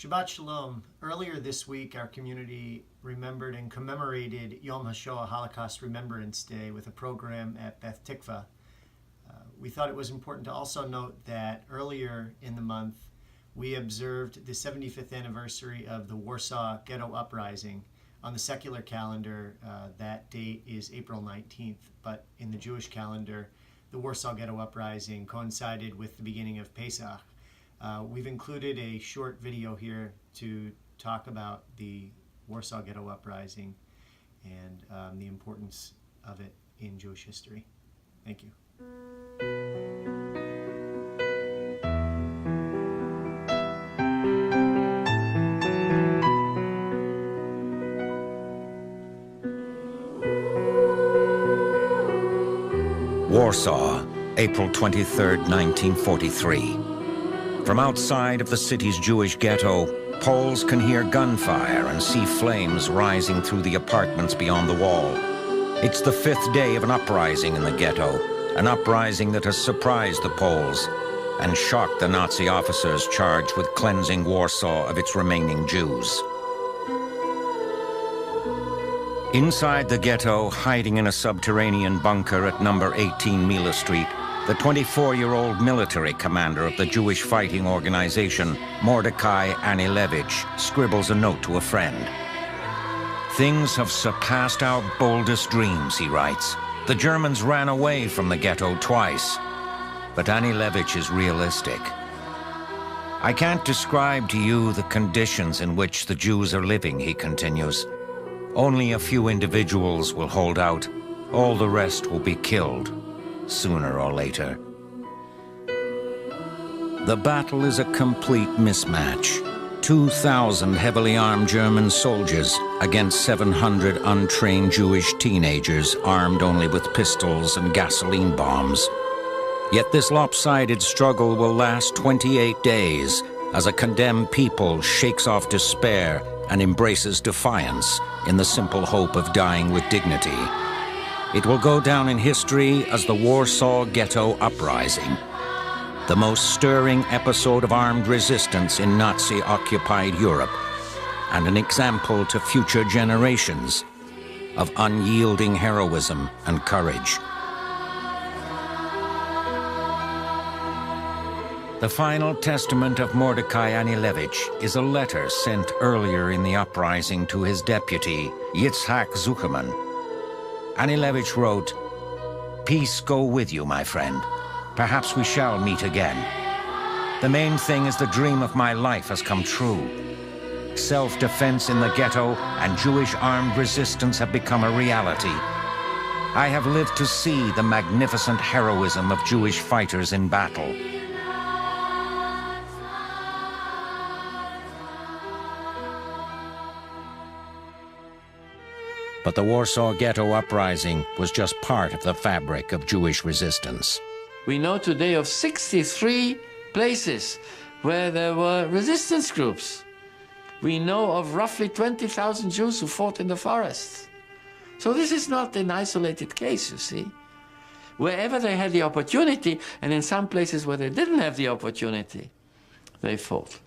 Shabbat Shalom. Earlier this week, our community remembered and commemorated Yom HaShoah, Holocaust Remembrance Day, with a program at Beth Tikva. We thought it was important to also note that earlier in the month, we observed the 75th anniversary of the Warsaw Ghetto Uprising. On the secular calendar, that date is April 19th, but in the Jewish calendar, the Warsaw Ghetto Uprising coincided with the beginning of Pesach. We've included a short video here to talk about the Warsaw Ghetto Uprising and the importance of it in Jewish history. Thank you. Warsaw, April 23, 1943. From outside of the city's Jewish ghetto, Poles can hear gunfire and see flames rising through the apartments beyond the wall. It's the fifth day of an uprising in the ghetto, an uprising that has surprised the Poles and shocked the Nazi officers charged with cleansing Warsaw of its remaining Jews. Inside the ghetto, hiding in a subterranean bunker at number 18 Mila Street, the 24-year-old military commander of the Jewish fighting organization, Mordecai Anilevich, scribbles a note to a friend. "Things have surpassed our boldest dreams," he writes. "The Germans ran away from the ghetto twice." But Anilevich is realistic. "I can't describe to you the conditions in which the Jews are living," he continues. "Only a few individuals will hold out. All the rest will be killed, sooner or later." The battle is a complete mismatch. 2,000 heavily armed German soldiers against 700 untrained Jewish teenagers armed only with pistols and gasoline bombs. Yet this lopsided struggle will last 28 days as a condemned people shakes off despair and embraces defiance in the simple hope of dying with dignity. It will go down in history as the Warsaw Ghetto Uprising, the most stirring episode of armed resistance in Nazi-occupied Europe, and an example to future generations of unyielding heroism and courage. The final testament of Mordecai Anilevich is a letter sent earlier in the uprising to his deputy, Yitzhak Zuckerman. Anilevich wrote, "Peace go with you, my friend. Perhaps we shall meet again. The main thing is the dream of my life has come true. Self-defense in the ghetto and Jewish armed resistance have become a reality. I have lived to see the magnificent heroism of Jewish fighters in battle." But the Warsaw Ghetto Uprising was just part of the fabric of Jewish resistance. We know today of 63 places where there were resistance groups. We know of roughly 20,000 Jews who fought in the forests. So this is not an isolated case, you see. Wherever they had the opportunity, and in some places where they didn't have the opportunity, they fought.